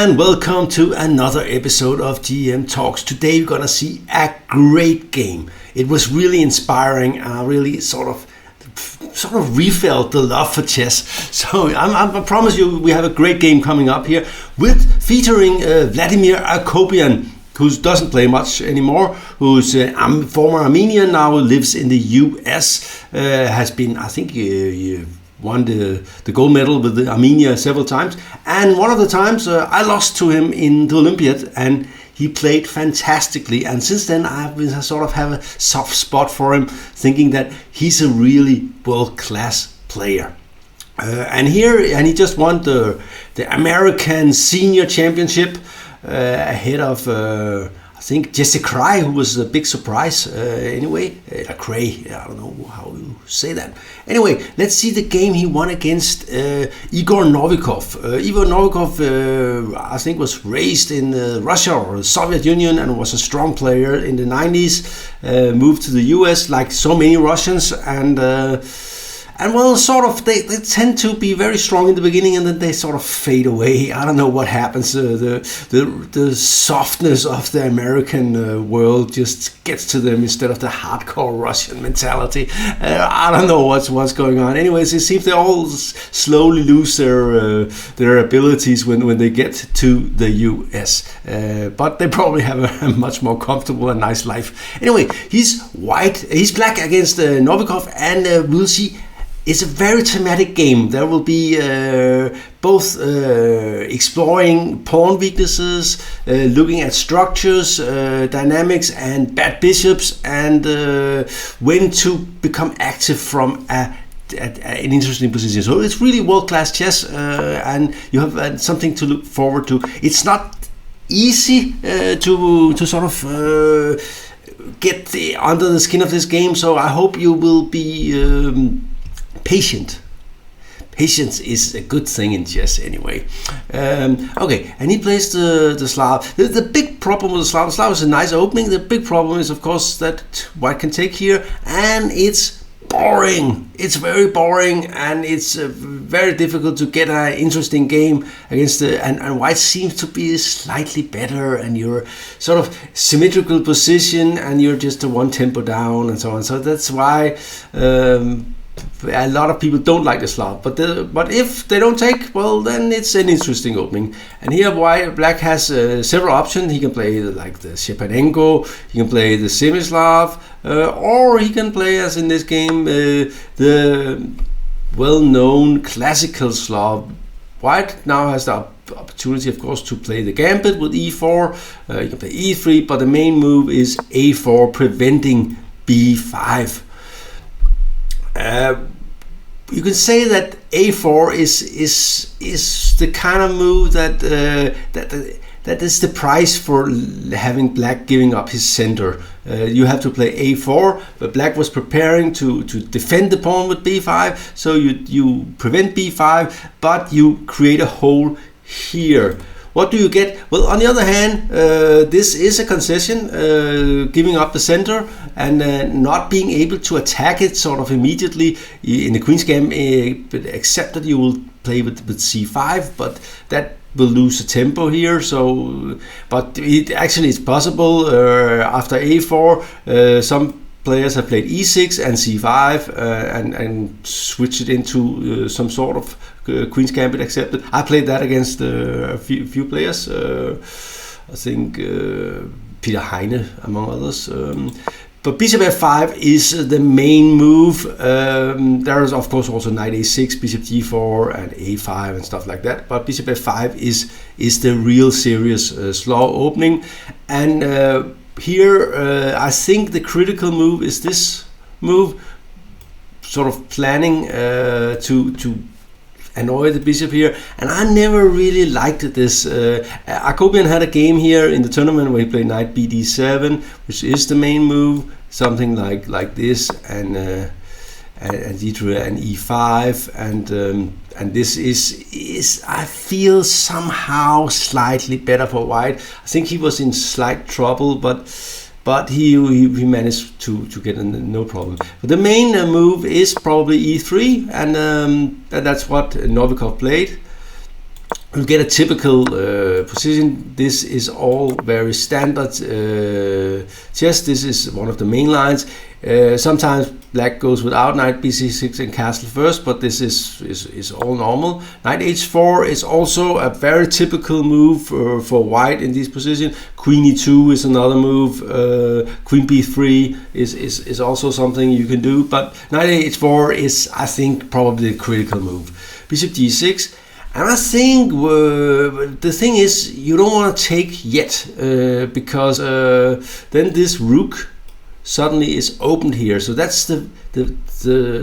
and welcome to another episode of GM Talks. Today we're gonna see a great game. It was really inspiring. I really sort of refilled the love for chess. So I promise you we have a great game coming up here with featuring Vladimir Akopian, who doesn't play much anymore, who's former Armenian, now lives in the US, has been, I think, won the gold medal with Armenia several times. And one of the times I lost to him in the Olympiad, and he played fantastically. And since then I sort of have a soft spot for him, thinking that he's a really world-class player. And he just won the American Senior Championship ahead of I think Jesse Cray, who was a big surprise anyway. Cray, I don't know how you say that. Anyway, let's see the game he won against Igor Novikov. Igor Novikov, I think, was raised in Russia or the Soviet Union and was a strong player in the 90s. Moved to the US like so many Russians, and well, sort of, they tend to be very strong in the beginning, and then they sort of fade away. I don't know what happens. The softness of the American world just gets to them instead of the hardcore Russian mentality. I don't know what's going on. Anyways, it seems they all slowly lose their abilities when they get to the US. But they probably have a much more comfortable and nice life. Anyway, he's black against Novikov, and we'll see. It's a very thematic game. There will be both exploring pawn weaknesses, looking at structures, dynamics, and bad bishops, and when to become active from an interesting position. So it's really world-class chess, and you have something to look forward to. It's not easy to sort of get under the skin of this game, so I hope you will be patient. Patience is a good thing in chess anyway. Okay, and he plays the Slav. The big problem with the Slav is a nice opening. The big problem is, of course, that white can take here, and it's boring. It's very boring, and it's very difficult to get an interesting game against and white seems to be slightly better, and you're sort of symmetrical position, and you're just one tempo down and so on. So that's why a lot of people don't like the Slav, but if they don't take, well, then it's an interesting opening. And here black has several options. He can play like the Shepanenko, he can play the semi-Slav, or he can play, as in this game, the well-known classical Slav. White now has the opportunity, of course, to play the gambit with e4. You can play e3, but the main move is a4, preventing b5. You can say that a4 is the kind of move that is the price for having black giving up his center. You have to play a4, but black was preparing to defend the pawn with b5, so you prevent b5, but you create a hole here. What do you get? Well, on the other hand, this is a concession, giving up the center and not being able to attack it sort of immediately in the queen's game, except that you will play with c5, but that will lose a tempo here. So, but it actually is possible after a4. Some players have played e6 and c5 and switched it into some sort of Queen's Gambit accepted. I played that against a few players. I think Peter Heine, among others. But bishop f5 is the main move. There is, of course, also knight a6, bishop g4, and a5 and stuff like that. But bishop f5 is the real serious slow opening. And here, I think the critical move is this move, sort of planning to annoy the bishop here, and I never really liked this. Akopian had a game here in the tournament where he played knight bd7, which is the main move, something like this, and d3 and e5, and this is I feel somehow slightly better for white. I think he was in slight trouble, but he managed to get in no problem. But the main move is probably e3, and that's what Novikov played. you get a typical position. This is all very standard chess. This is one of the main lines. Sometimes black goes without knight bc6 and castle first, but this is all normal. Knight h4 is also a very typical move for white in this position. Queen e2 is another move. Queen b3 is also something you can do, but knight h4 is, I think, probably the critical move. Bishop g6. And I think the thing is, you don't want to take yet, because then this rook suddenly is opened here. So that's the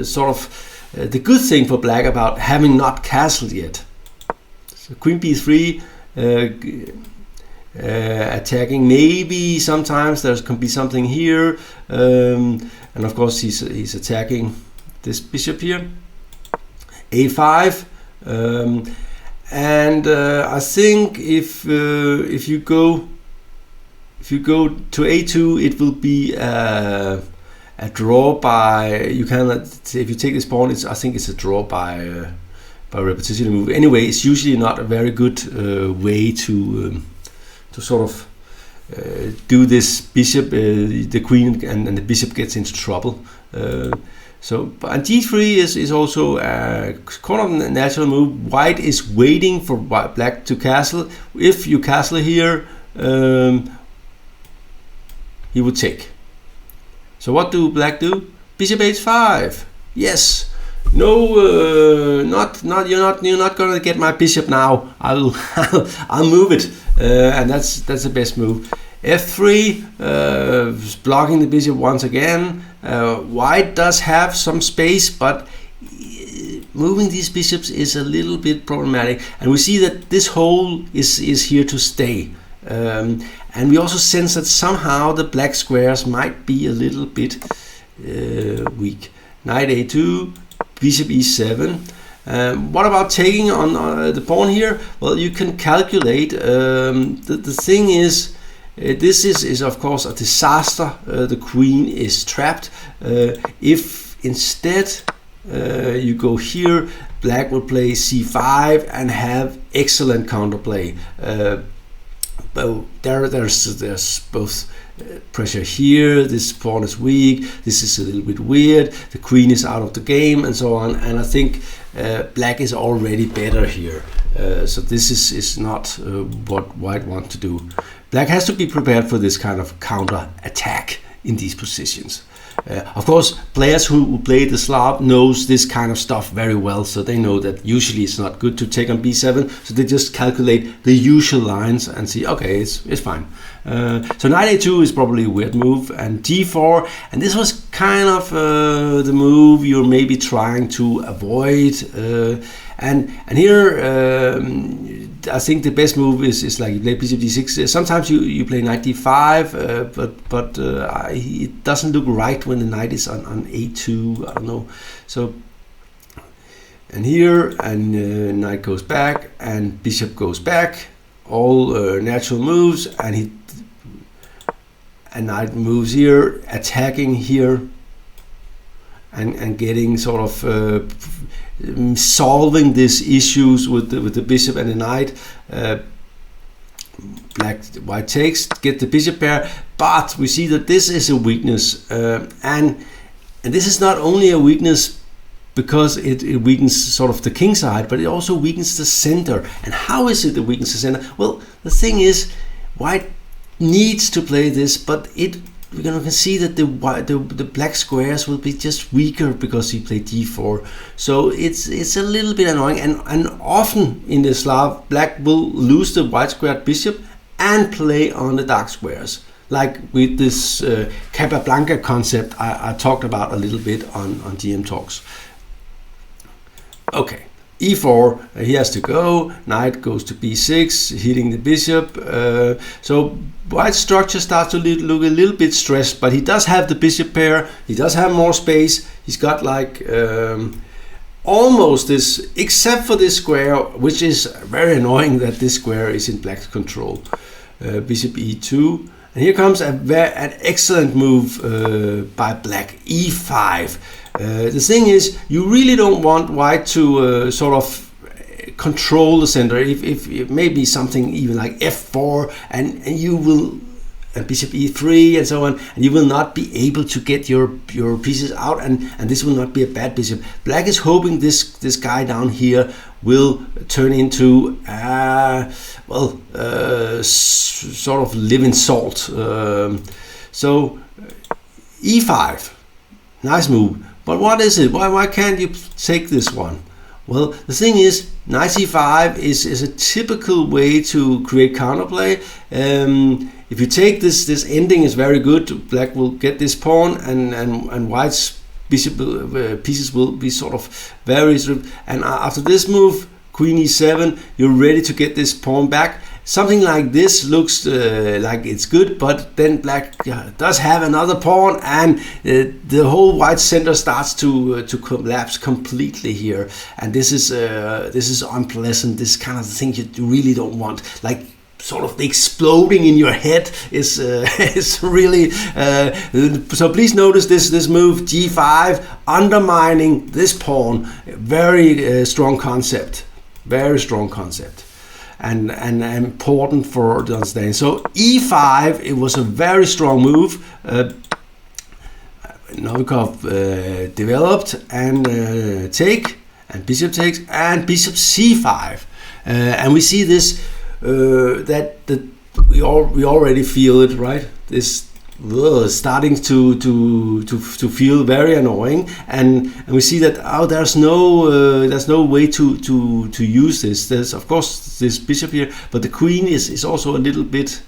sort of the good thing for black about having not castled yet. So Queen b3 attacking. Maybe sometimes there can be something here, and of course he's attacking this bishop here. a5. And I think if you go to a2, it will be a draw by, you cannot, if you take this pawn, I think it's a draw by repetition move. Anyway, it's usually not a very good way to sort of do this bishop. The queen and the bishop gets into trouble. So, and d3 is also a kind of a natural move. White is waiting for black to castle. If you castle here, he would take. So what do black do? Bishop h5. Yes. No, you're not gonna get my bishop now. I'll move it, and that's the best move. f3 is blocking the bishop once again. White does have some space, but moving these bishops is a little bit problematic, and we see that this hole is here to stay. And we also sense that somehow the black squares might be a little bit weak. Knight a2, bishop e7. What about taking on the pawn here? Well, you can calculate. The thing is, this is of course a disaster. The queen is trapped. If instead you go here, black will play c5 and have excellent counterplay. But there's both pressure here. This pawn is weak. This is a little bit weird. The queen is out of the game, and so on. And I think black is already better here. So this is not what white wants to do. Black has to be prepared for this kind of counter attack in these positions. Of course, players who play the Slav knows this kind of stuff very well, so they know that usually it's not good to take on b7, so they just calculate the usual lines and see, okay, it's fine. So knight a2 is probably a weird move, and d4, and this was kind of the move you're maybe trying to avoid, and here I think the best move is like you play bishop d6. Sometimes you play knight d5, but it doesn't look right when the knight is on a2. I don't know. So, and here, and knight goes back, and bishop goes back. All natural moves, and knight moves here, attacking here, and getting sort of solving these issues with the bishop and the knight. White takes, get the bishop pair, but we see that this is a weakness, and this is not only a weakness because it weakens sort of the king side, but it also weakens the center. And how is it it weakens the center? Well, the thing is, white needs to play this, but we can see that the black squares will be just weaker because he played d4. So it's a little bit annoying, and often in the Slav, black will lose the white squared bishop and play on the dark squares, like with this Capablanca concept I talked about a little bit on GM Talks. Okay, e4, he has to go, knight goes to b6, hitting the bishop. So white's structure starts to look a little bit stressed, but he does have the bishop pair, he does have more space, he's got like almost this, except for this square, which is very annoying that this square is in black's control. Bishop e2, and here comes an excellent move by black, e5. The thing is, you really don't want white to sort of control the center. If maybe something even like f4, and you will bishop e3 and so on, and you will not be able to get your pieces out, and this will not be a bad bishop. Black is hoping this guy down here will turn into sort of live in salt. So e5, nice move. But what is it? Why can't you take this one? Well, the thing is, knight c5 is a typical way to create counterplay. If you take this ending is very good. Black will get this pawn, and white's bishop pieces will be sort of very. And after this move, queen e7, you're ready to get this pawn back. Something like this looks like it's good, but then black does have another pawn, and the whole white center starts to collapse completely here. And this is unpleasant. This kind of thing you really don't want. Like sort of the exploding in your head is really. So please notice this move g5 undermining this pawn. Very strong concept. Very strong concept. And important for the understanding. So e5, it was a very strong move. Novikov developed, and take, and bishop takes, and bishop c5, and we see this that we already feel it, right? This starting to feel very annoying, and we see that there's no way to use this. There's of course this bishop here, but the queen is also a little bit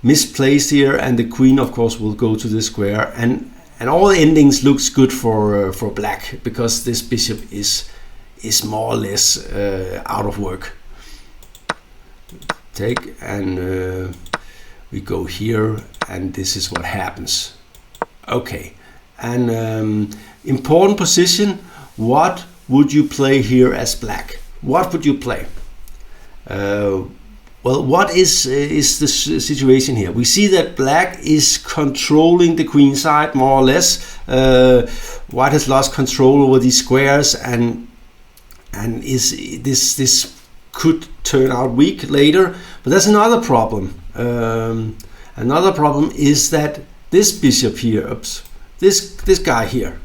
misplaced here, and the queen of course will go to this square, and all the endings looks good for black, because this bishop is more or less out of work. Take, and we go here, and this is what happens. Okay, and important position. What would you play here as black? What would you play? Well, what is the situation here? We see that black is controlling the queen side more or less. White has lost control over these squares, and this could turn out weak later. But there's another problem. Another problem is that this bishop here, this guy here,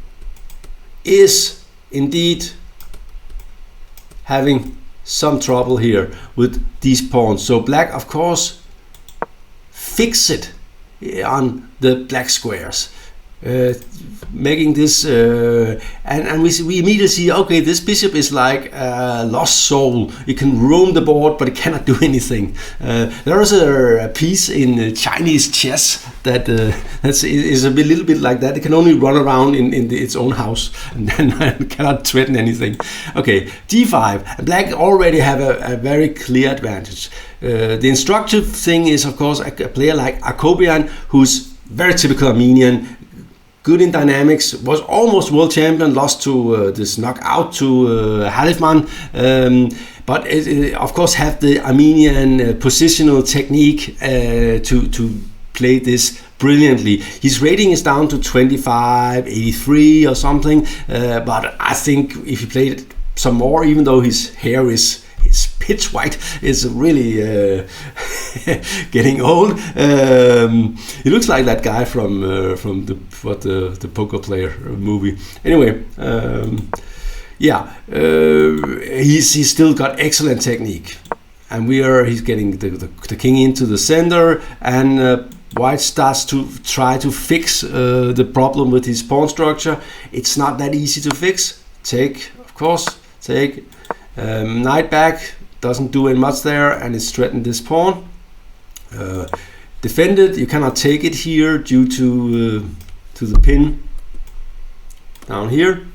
is indeed having some trouble here with these pawns. So black, of course, fix it on the black squares, making this and we immediately see, okay, this bishop is like a lost soul. It can roam the board, but it cannot do anything. There is a piece in Chinese chess that is a little bit like that. It can only run around in its own house, and then cannot threaten anything. Okay, d5. Black already have a very clear advantage. The instructive thing is, of course, a player like Akopian, who's very typical Armenian, good in dynamics, was almost world champion, lost to this knockout to Halifman, but of course have the Armenian positional technique to play this brilliantly. His rating is down to 2583 or something, but I think if he played it some more, even though his hair is pitch white, is really getting old. He looks like that guy from the poker player movie. Anyway, he's still got excellent technique, and he's getting the king into the center, and white starts to try to fix the problem with his pawn structure. It's not that easy to fix. Take, of course, take. Knight back doesn't do any much there, and it's threatened this pawn. Defended, you cannot take it here due to the pin down here.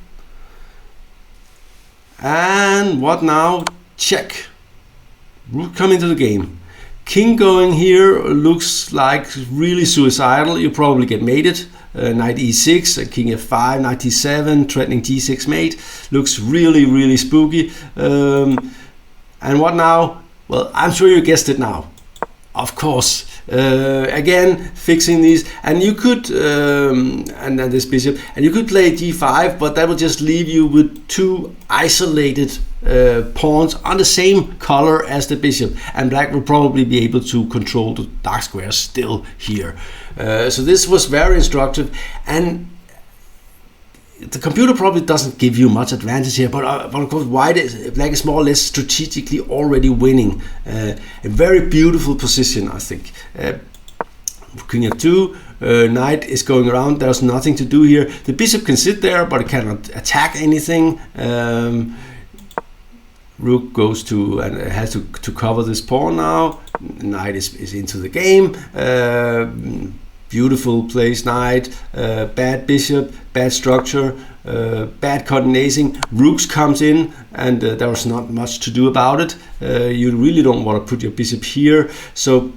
And what now? Check. Rook come into the game. King going here looks like really suicidal. You probably get mated. Knight e6, king f5, knight e7, threatening g6 mate. Looks really, really spooky. And what now? Well, I'm sure you guessed it now. Of course. Again, fixing these, and you could, and then this bishop, and you could play g5, but that would just leave you with two isolated pawns on the same color as the bishop, and black will probably be able to control the dark squares still here. So this was very instructive, and the computer probably doesn't give you much advantage here, but of course black is more or less strategically already winning. A very beautiful position, I think. King f2, knight is going around, there's nothing to do here. The bishop can sit there, but it cannot attack anything. Rook goes to, and has to cover this pawn now. Knight is into the game. Beautiful place knight, bad bishop, bad structure, bad coordinating. Rooks comes in, and there was not much to do about it. You really don't want to put your bishop here. So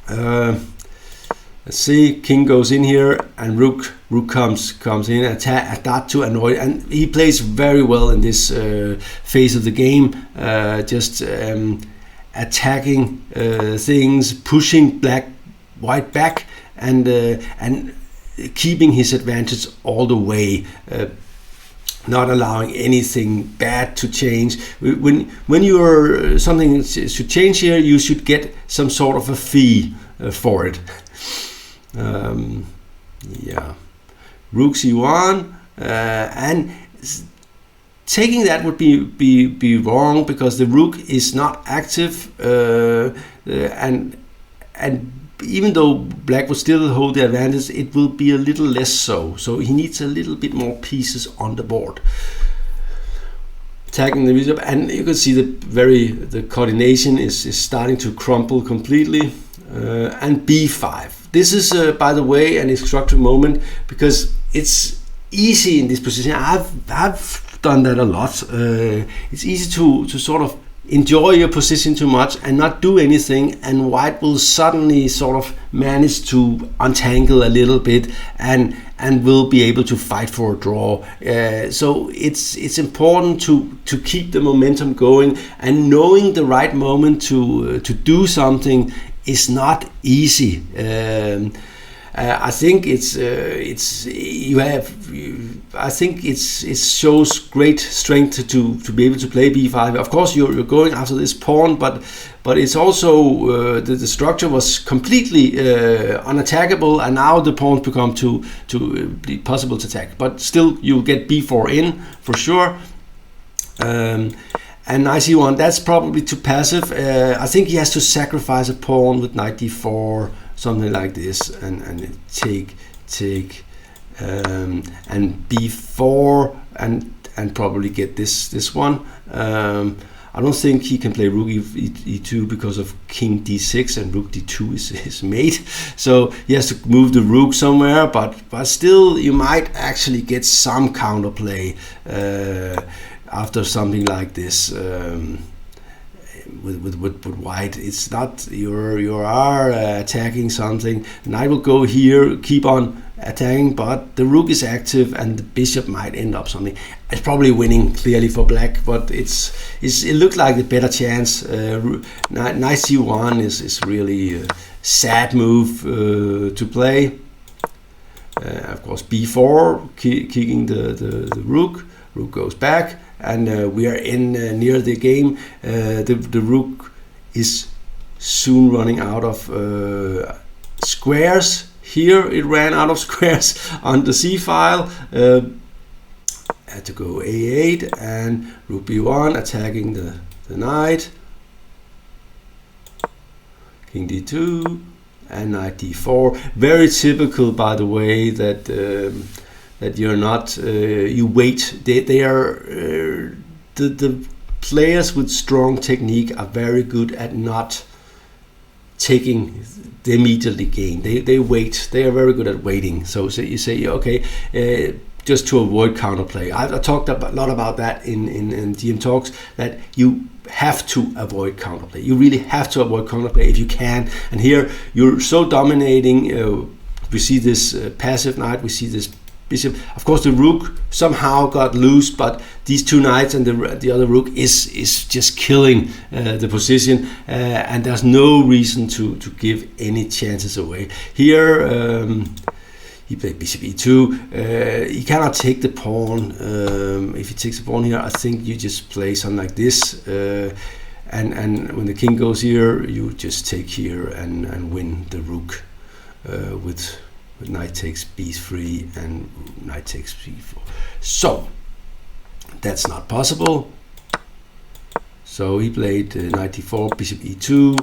let's see, king goes in here, and rook comes in, start to annoy, and he plays very well in this phase of the game, just attacking things, pushing white back, and keeping his advantage all the way, not allowing anything bad to change. When you're something should change here, you should get some sort of a fee for it. Yeah, rook c1, and taking that would be wrong, because the rook is not active, and even though black will still hold the advantage, it will be a little less so. So he needs a little bit more pieces on the board. Attacking the bishop, and you can see the coordination is starting to crumble completely. And b5. This is, by the way, an instructive moment, because it's easy in this position. I've done that a lot. It's easy to sort of enjoy your position too much and not do anything, and white will suddenly sort of manage to untangle a little bit and will be able to fight for a draw. So it's important to keep the momentum going, and knowing the right moment to do something is not easy. I think it shows great strength to be able to play b5. Of course, you're going after this pawn, but it's also the structure was completely unattackable, and now the pawns become to be possible to attack. But still, you'll get b4 in for sure. And knight c1, that's probably too passive. I think he has to sacrifice a pawn with knight d4, something like this, and take, and b4, and probably get this one. I don't think he can play rook e2 because of king d6, and rook d2 is his mate. So he has to move the rook somewhere, but still you might actually get some counterplay after something like this. With white, it's not you are attacking something. The knight will go here, keep on attacking, but the rook is active, and the bishop might end up something. It's probably winning clearly for black, but it looked like a better chance. Knight c1 is really a sad move to play. Of course, b4, kicking the rook. Rook goes back, and we are in near the game. The rook is soon running out of squares. Here it ran out of squares on the c file. Had to go a8, and rook b1 attacking the knight. King d2 and knight d4. Very typical, by the way, that you're not you wait. They are the players with strong technique are very good at not taking the immediately gain. They wait. They are very good at waiting. So you say, okay, just to avoid counterplay. I talked a lot about that in DM talks, that you have to avoid counterplay. You really have to avoid counterplay if you can. And here you're so dominating. We see this passive knight. We see this bishop. Of course, the rook somehow got loose, but these two knights and the other rook is just killing the position, and there's no reason to give any chances away. Here, he played bishop e2. He cannot take the pawn. If he takes the pawn here, I think you just play something like this. And when the king goes here, you just take here and win the rook with knight takes b3 and knight takes b4. So that's not possible. So he played knight d4, bishop e2,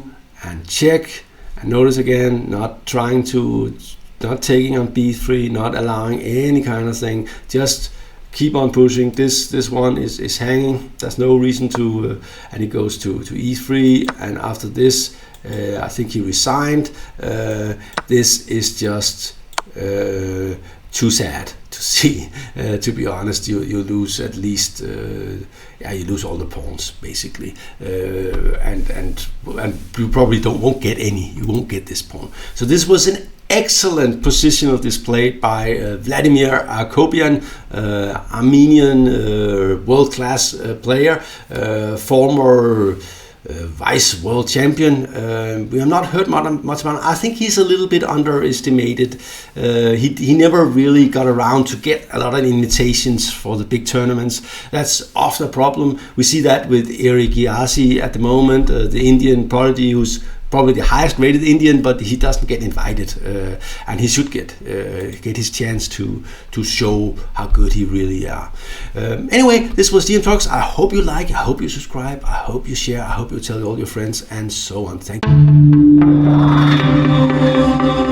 and check. And notice again, not taking on b3, not allowing any kind of thing. Just keep on pushing. This one is hanging. There's no reason to. And he goes to e3. And after this, I think he resigned. This is just too sad to see. To be honest, you lose at least. You lose all the pawns basically, and you probably won't get any. You won't get this pawn. So this was an excellent positional display by Vladimir Akopian, Armenian world-class player, former vice world champion. We have not heard much about him. I think he's a little bit underestimated. He never really got around to get a lot of invitations for the big tournaments. That's often a problem. We see that with Eric Gyasi at the moment, the Indian prodigy, who's probably the highest rated Indian, but he doesn't get invited, and he should get his chance to show how good he really are. Anyway, this was DM Talks. I hope you like, I hope you subscribe, I hope you share, I hope you tell all your friends, and so on. Thank you.